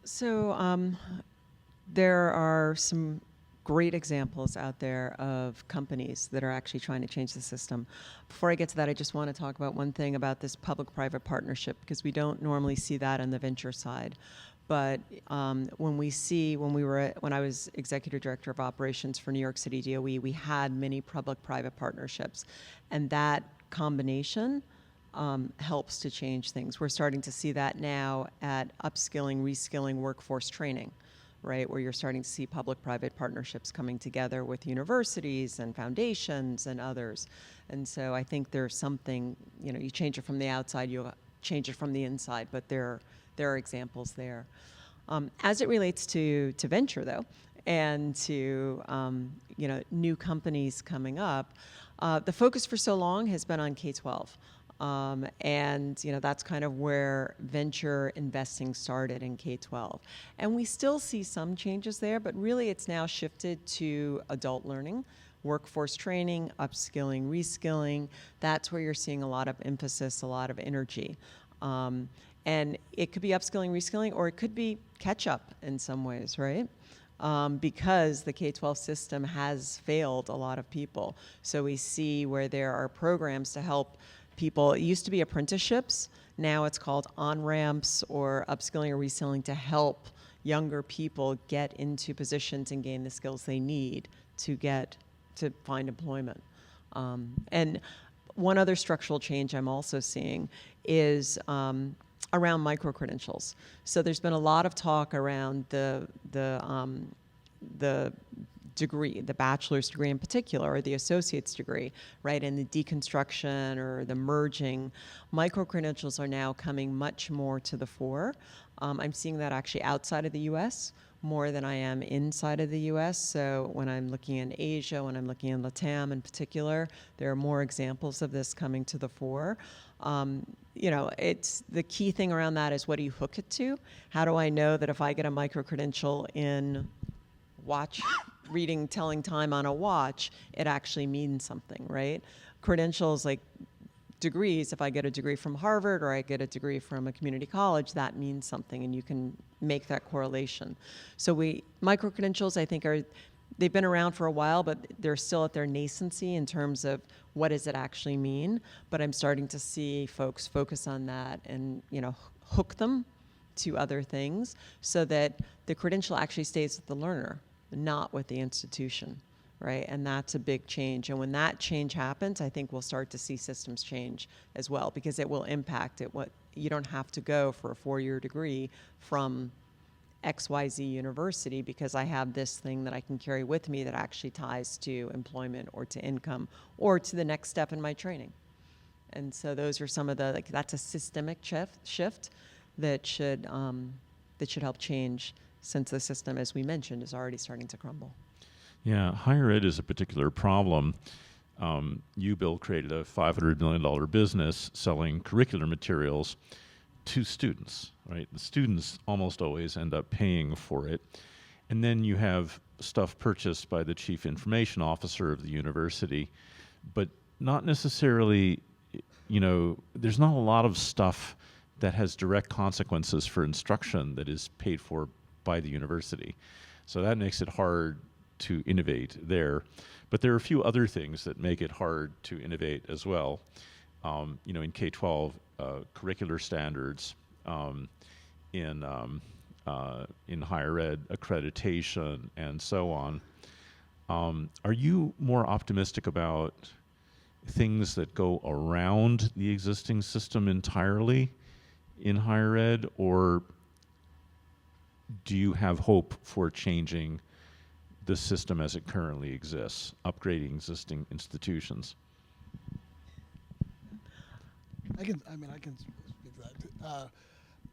So there are some great examples out there of companies that are actually trying to change the system. Before I get to that, I just want to talk about one thing about this public-private partnership, because we don't normally see that on the venture side. But when I was executive director of operations for New York City DOE, we had many public-private partnerships, and that combination helps to change things. We're starting to see that now at upskilling, reskilling, workforce training, right, where you're starting to see public-private partnerships coming together with universities and foundations and others. And so I think there's something, you change it from the outside, you change it from the inside, but there are examples there. As it relates to venture, though, and to new companies coming up, the focus for so long has been on K-12. And that's kind of where venture investing started in K-12. And we still see some changes there, but really it's now shifted to adult learning, workforce training, upskilling, reskilling. That's where you're seeing a lot of emphasis, a lot of energy. And it could be upskilling, reskilling, or it could be catch up in some ways, right? Because the K-12 system has failed a lot of people. So we see where there are programs to help people. It used to be apprenticeships. Now it's called on-ramps or upskilling or reskilling to help younger people get into positions and gain the skills they need to find employment. And one other structural change I'm also seeing is around micro-credentials. So there's been a lot of talk around the degree, the bachelor's degree in particular, or the associate's degree, right, and the deconstruction or the merging. Micro-credentials are now coming much more to the fore. I'm seeing that actually outside of the U.S. more than I am inside of the U.S. So when I'm looking in Asia, when I'm looking in LATAM in particular, there are more examples of this coming to the fore. It's the key thing around that is what do you hook it to? How do I know that if I get a micro-credential in watch reading, telling time on a watch, it actually means something, right? Credentials like degrees, if I get a degree from Harvard or I get a degree from a community college, that means something, and you can make that correlation. So micro-credentials, I think, they've been around for a while, but they're still at their nascency in terms of what does it actually mean. But I'm starting to see folks focus on that and, hook them to other things so that the credential actually stays with the learner, not with the institution, right? And that's a big change. And when that change happens, I think we'll start to see systems change as well, because it will impact it. You don't have to go for a 4-year degree from XYZ university because I have this thing that I can carry with me that actually ties to employment or to income or to the next step in my training. And so those are some of that's a systemic shift that should help change, since the system, as we mentioned, is already starting to crumble. Yeah, higher ed is a particular problem. You, Bill, created a $500 million business selling curricular materials to students, right? The students almost always end up paying for it. And then you have stuff purchased by the chief information officer of the university, but not necessarily, there's not a lot of stuff that has direct consequences for instruction that is paid for by the university. So that makes it hard to innovate there. But there are a few other things that make it hard to innovate as well. In K-12, curricular standards, in higher ed, accreditation, and so on. Are you more optimistic about things that go around the existing system entirely in higher ed, or do you have hope for changing the system as it currently exists, upgrading existing institutions? I can speak to that.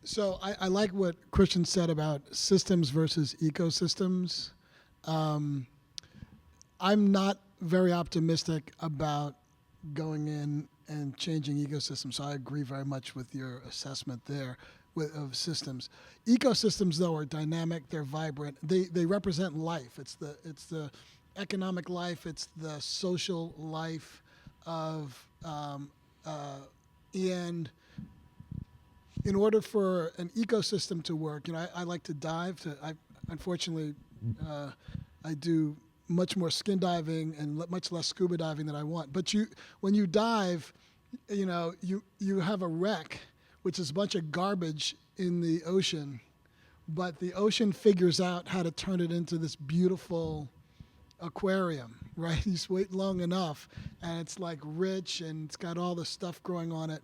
So I like what Christian said about systems versus ecosystems. I'm not very optimistic about going in and changing ecosystems. So I agree very much with your assessment there of systems. Ecosystems, though, are dynamic. They're vibrant. They represent life. It's the economic life. It's the social life of and in order for an ecosystem to work, I like to dive. Unfortunately, I do much more skin diving and much less scuba diving than I want. But when you dive, you have a wreck, which is a bunch of garbage in the ocean, but the ocean figures out how to turn it into this beautiful aquarium, right? You just wait long enough, and it's like rich, and it's got all the stuff growing on it.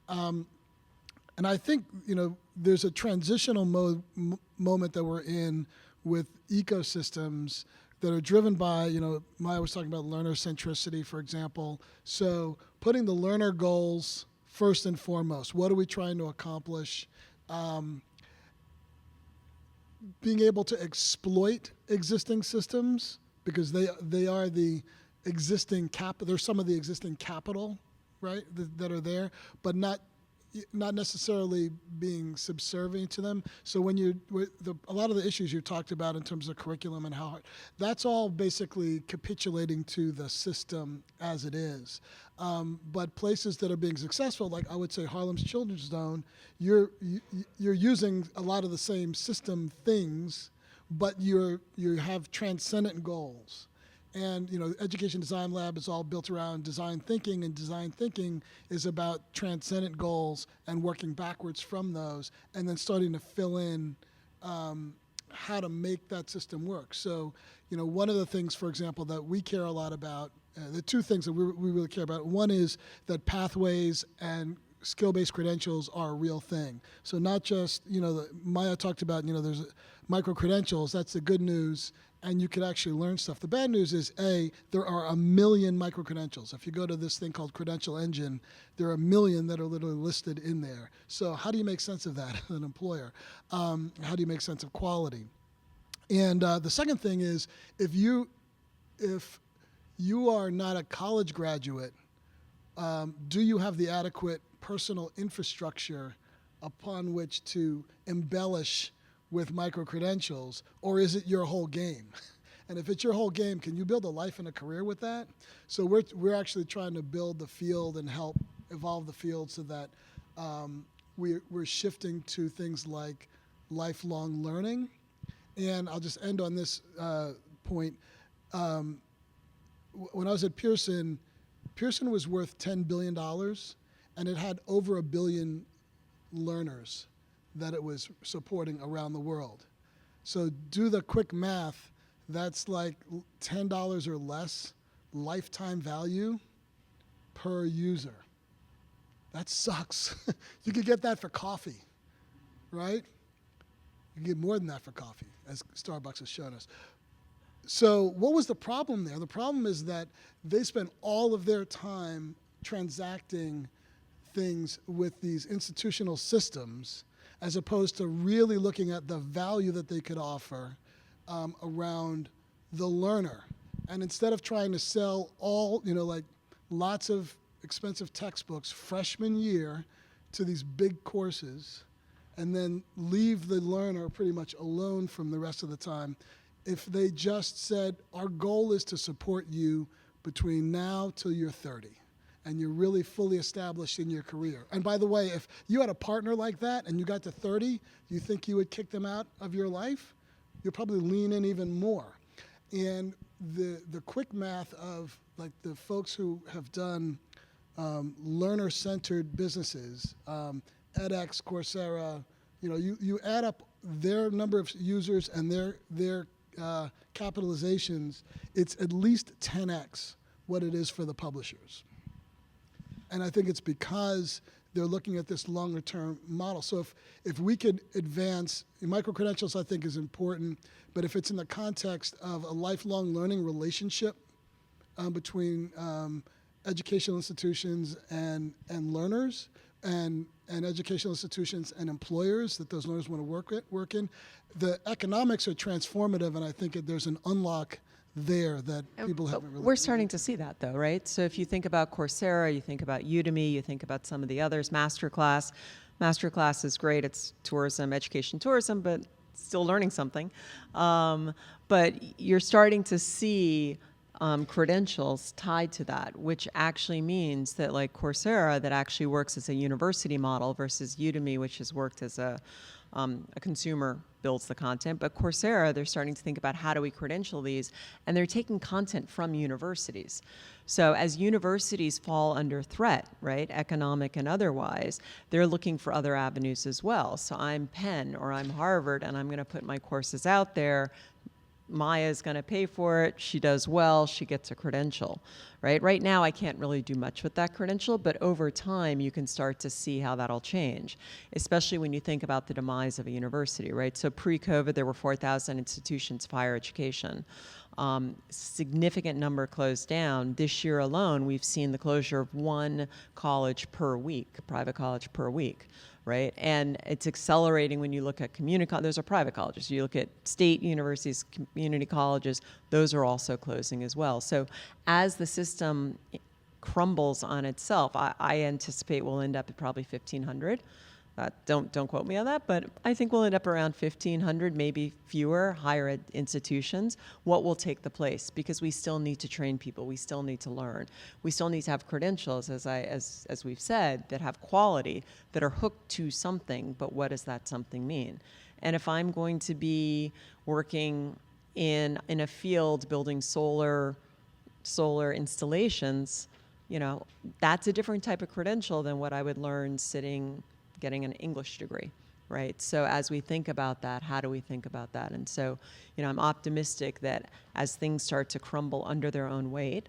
And I think, there's a transitional moment that we're in with ecosystems that are driven by, Maya was talking about learner centricity, for example. So putting the learner goals first and foremost. What are we trying to accomplish? Being able to exploit existing systems, because they are the existing they're some of the existing capital, right, that are there, but not necessarily being subservient to them. So when a lot of the issues you talked about in terms of curriculum and how hard, that's all basically capitulating to the system as it is. But places that are being successful, like I would say Harlem's Children's Zone, you're using a lot of the same system things, but you have transcendent goals. And Education Design Lab is all built around design thinking, and design thinking is about transcendent goals and working backwards from those, and then starting to fill in how to make that system work. So, one of the things, for example, that we care a lot about, the two things that we really care about, one is that pathways and skill-based credentials are a real thing. So not just, Maya talked about, there's micro-credentials, that's the good news, and you could actually learn stuff. The bad news is, there are 1 million micro-credentials. If you go to this thing called Credential Engine, there are 1 million that are literally listed in there. So how do you make sense of that as an employer? How do you make sense of quality? And the second thing is, if you are not a college graduate, do you have the adequate personal infrastructure upon which to embellish with micro-credentials, or is it your whole game? And if it's your whole game, can you build a life and a career with that? So we're actually trying to build the field and help evolve the field so that we're shifting to things like lifelong learning. And I'll just end on this point. When I was at Pearson was worth $10 billion, and it had over 1 billion learners that it was supporting around the world. So do the quick math. That's like $10 or less lifetime value per user. That sucks. You could get that for coffee, right? You can get more than that for coffee, as Starbucks has shown us. So what was the problem there? The problem is that they spent all of their time transacting things with these institutional systems, as opposed to really looking at the value that they could offer around the learner. And instead of trying to sell all, lots of expensive textbooks freshman year to these big courses, and then leave the learner pretty much alone from the rest of the time, if they just said, our goal is to support you between now till you're 30. And you're really fully established in your career. And by the way, if you had a partner like that and you got to 30, you think you would kick them out of your life? You'll probably lean in even more. And the quick math of like the folks who have done learner-centered businesses, edX, Coursera, you add up their number of users and their capitalizations, it's at least 10x what it is for the publishers. And I think it's because they're looking at this longer-term model. So if we could advance, micro-credentials I think is important, but if it's in the context of a lifelong learning relationship between educational institutions and learners, and educational institutions and employers that those learners want to work in, the economics are transformative, and I think there's an unlock there that people haven't really. We're starting to see that though, right? So if you think about Coursera, you think about Udemy, you think about some of the others, Masterclass. Masterclass is great. It's tourism, education tourism, but still learning something. But you're starting to see credentials tied to that, which actually means that like Coursera, that actually works as a university model versus Udemy, which has worked as a consumer builds the content. But Coursera, they're starting to think about how do we credential these, and they're taking content from universities. So as universities fall under threat, right, economic and otherwise, they're looking for other avenues as well. So I'm Penn or I'm Harvard, and I'm going to put my courses out there. Maya's going to pay for it. She does well. She gets a credential, right? Right now, I can't really do much with that credential, but over time, you can start to see how that'll change, especially when you think about the demise of a university, right? So pre-COVID, there were 4,000 institutions of higher education. Significant number closed down. This year alone, we've seen the closure of one college per week, private college per week. Right, and it's accelerating when you look at those are private colleges. You look at state universities, community colleges; those are also closing as well. So, as the system crumbles on itself, I anticipate we'll end up at probably 1,500. Don't quote me on that, but I think we'll end up around 1,500, maybe fewer higher ed institutions. What will take the place? Because we still need to train people. We still need to learn. We still need to have credentials, as we've said, that have quality, that are hooked to something. But what does that something mean? And if I'm going to be working in a field building solar installations, that's a different type of credential than what I would learn getting an English degree, right? So as we think about that, how do we think about that? And so, I'm optimistic that as things start to crumble under their own weight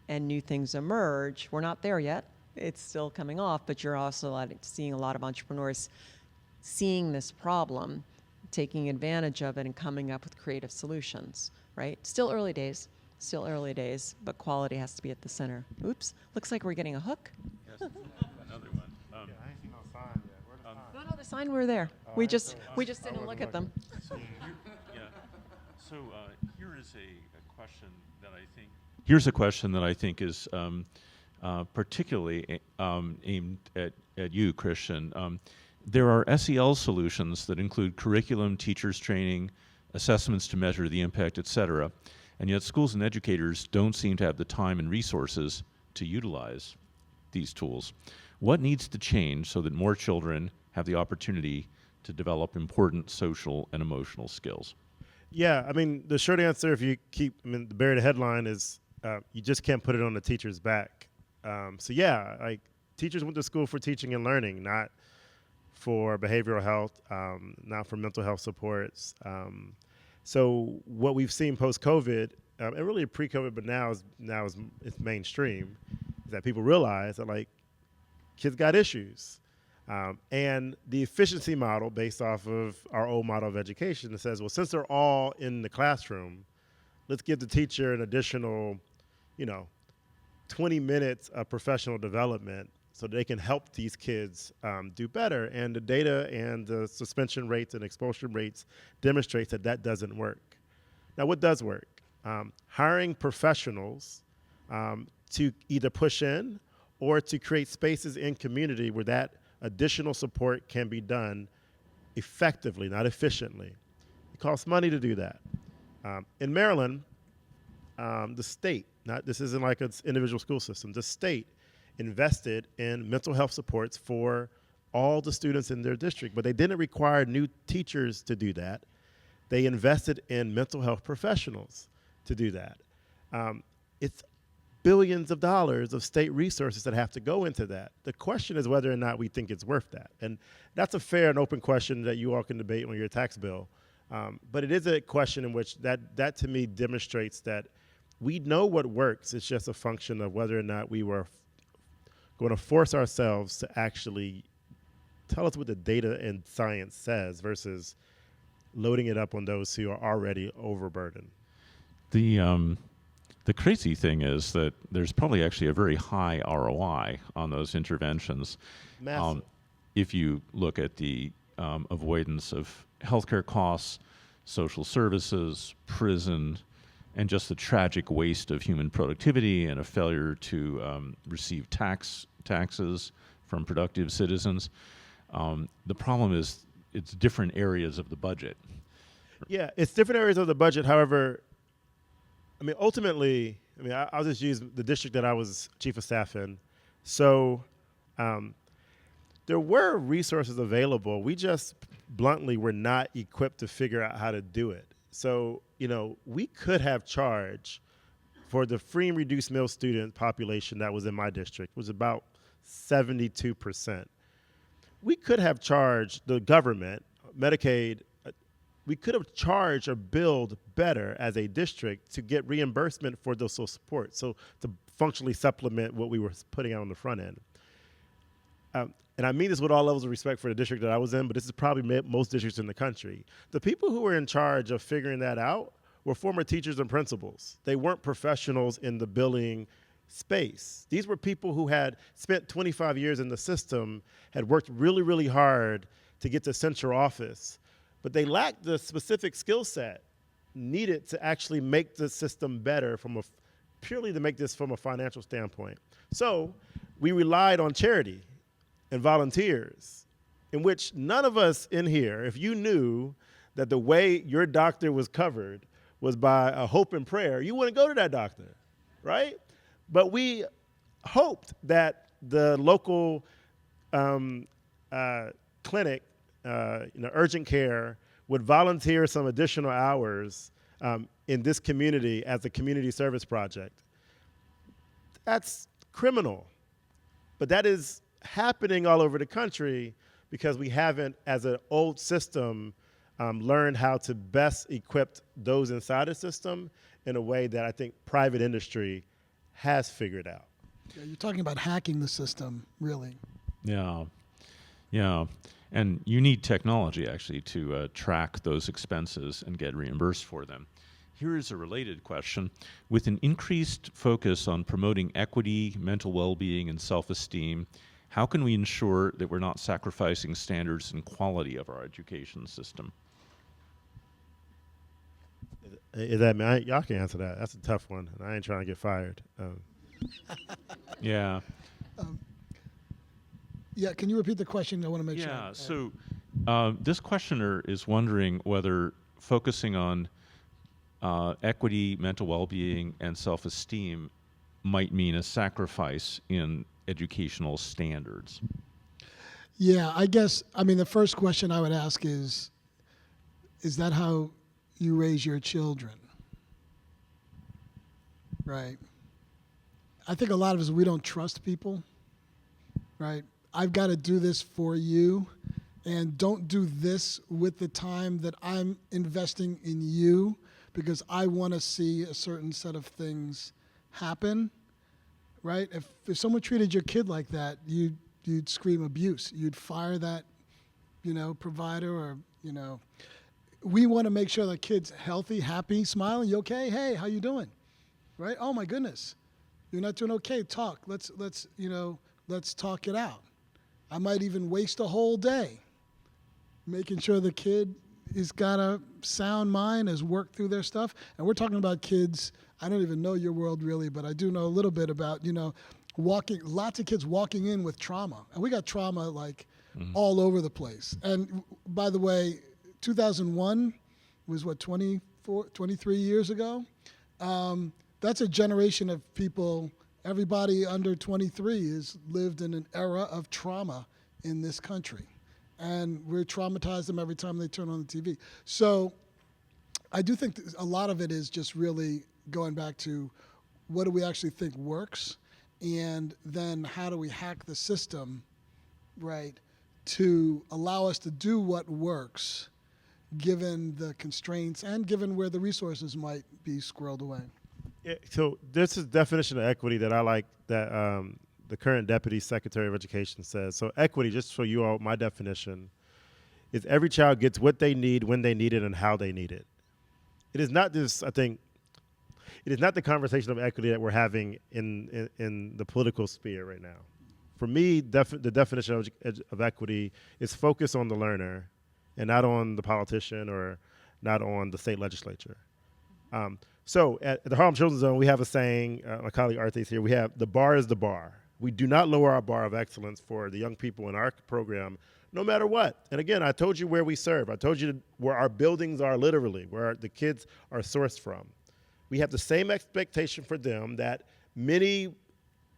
and new things emerge, we're not there yet. It's still coming off, but you're also seeing a lot of entrepreneurs seeing this problem, taking advantage of it and coming up with creative solutions, right? Still early days, but quality has to be at the center. Oops, looks like we're getting a hook. Yes, another one. No, the sign were there. We just didn't look at them. So here is a question that I think. Here's a question that I think is particularly aimed at you, Christian. There are SEL solutions that include curriculum, teachers training, assessments to measure the impact, et cetera, and yet schools and educators don't seem to have the time and resources to utilize these tools. What needs to change so that more children have the opportunity to develop important social and emotional skills? Yeah, I mean, the short answer, if you the buried headline is you just can't put it on the teacher's back. Teachers went to school for teaching and learning, not for behavioral health, not for mental health supports. So what we've seen post-COVID, and really pre-COVID, but now it's mainstream, is that people realize that kids got issues. And the efficiency model based off of our old model of education that says, well, since they're all in the classroom, let's give the teacher an additional, 20 minutes of professional development so they can help these kids do better. And the data and the suspension rates and expulsion rates demonstrates that doesn't work. Now, what does work? Hiring professionals to either push in or to create spaces in community where that additional support can be done effectively, not efficiently. It costs money to do that. In Maryland, the state, this isn't like an individual school system, the state invested in mental health supports for all the students in their district, but they didn't require new teachers to do that. They invested in mental health professionals to do that. It's billions of dollars of state resources that have to go into that. The question is whether or not we think it's worth that. And that's a fair and open question that you all can debate on your tax bill. But it is a question in which that to me demonstrates that we know what works. It's just a function of whether or not we were going to force ourselves to actually tell us what the data and science says versus loading it up on those who are already overburdened. The crazy thing is that there's probably actually a very high ROI on those interventions. Massive. If you look at the avoidance of healthcare costs, social services, prison, and just the tragic waste of human productivity and a failure to receive taxes from productive citizens. The problem is it's different areas of the budget. Yeah, it's different areas of the budget. However, I mean, ultimately, I'll just use the district that I was chief of staff in. So there were resources available. We just bluntly were not equipped to figure out how to do it. So, we could have charged for the free and reduced meal student population that was in my district, was about 72%. We could have charged the government, Medicaid, we could have charged or billed better as a district to get reimbursement for those social support, so to functionally supplement what we were putting out on the front end. And I mean this with all levels of respect for the district that I was in, but this is probably most districts in the country. The people who were in charge of figuring that out were former teachers and principals. They weren't professionals in the billing space. These were people who had spent 25 years in the system, had worked really, really hard to get to central office, but they lacked the specific skill set needed to actually make the system better purely to make this from a financial standpoint. So we relied on charity and volunteers, in which none of us in here, if you knew that the way your doctor was covered was by a hope and prayer, you wouldn't go to that doctor, right? But we hoped that the local clinic, urgent care, would volunteer some additional hours in this community as a community service project. That's criminal, but that is happening all over the country because we haven't, as an old system, learned how to best equip those inside the system in a way that I think private industry has figured out. Yeah, you're talking about hacking the system, really. Yeah. And you need technology, actually, to track those expenses and get reimbursed for them. Here is a related question. With an increased focus on promoting equity, mental well-being, and self-esteem, how can we ensure that we're not sacrificing standards and quality of our education system? Y'all can answer that. That's a tough one. I ain't trying to get fired. Yeah. Yeah, can you repeat the question? I want to make sure. Yeah, so this questioner is wondering whether focusing on equity, mental well-being, and self-esteem might mean a sacrifice in educational standards. Yeah, I guess, the first question I would ask is that how you raise your children? Right. I think a lot of us, we don't trust people, right? I've got to do this for you, and don't do this with the time that I'm investing in you because I want to see a certain set of things happen, right? If someone treated your kid like that, you'd scream abuse. You'd fire that, provider or, We want to make sure the kid's healthy, happy, smiling. You okay? Hey, how you doing? Right? Oh my goodness, you're not doing okay. Talk. Let's talk it out. I might even waste a whole day making sure the kid has got a sound mind, has worked through their stuff. And we're talking about kids. I don't even know your world really, but I do know a little bit about, lots of kids walking in with trauma. And we got trauma all over the place. And by the way, 2001 was 23 years ago? That's a generation of people. Everybody under 23 has lived in an era of trauma in this country. And we're traumatized them every time they turn on the TV. So I do think a lot of it is just really going back to what do we actually think works, and then how do we hack the system, right, to allow us to do what works given the constraints and given where the resources might be squirreled away. Yeah, so this is definition of equity that I like that the current Deputy Secretary of Education says. So equity, just for you all, my definition, is every child gets what they need, when they need it, and how they need it. It is not this, I think, it is not the conversation of equity that we're having in the political sphere right now. For me, the definition of equity is focus on the learner and not on the politician or not on the state legislature. So at the Harlem Children's Zone, we have a saying, my colleague Arthe's here, we have the bar is the bar. We do not lower our bar of excellence for the young people in our program, no matter what. And again, I told you where we serve. I told you where our buildings are literally, where the kids are sourced from. we have the same expectation for them that many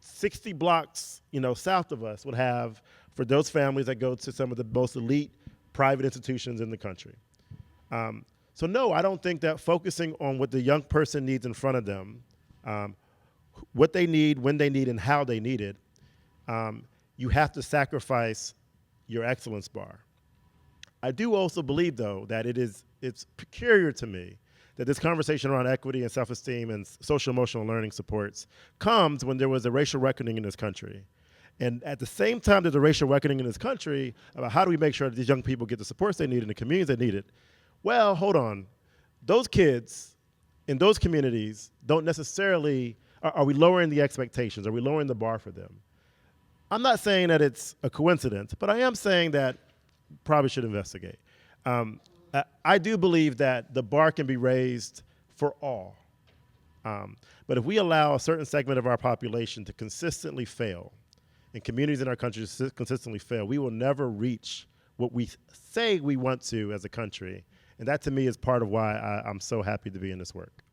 60 blocks, south of us would have for those families that go to some of the most elite private institutions in the country. So no, I don't think that focusing on what the young person needs in front of them, what they need, when they need, and how they need it, you have to sacrifice your excellence bar. I do also believe, though, that it's peculiar to me that this conversation around equity and self-esteem and social emotional learning supports comes when there was a racial reckoning in this country. And at the same time there's a racial reckoning in this country about how do we make sure that these young people get the supports they need in the communities that need it. Well, hold on. Those kids in those communities don't necessarily, are we lowering the expectations? Are we lowering the bar for them? I'm not saying that it's a coincidence, but I am saying that probably should investigate. I do believe that the bar can be raised for all. But if we allow a certain segment of our population to consistently fail, and communities in our country consistently fail, we will never reach what we say we want to as a country. And that, to me, is part of why I'm so happy to be in this work.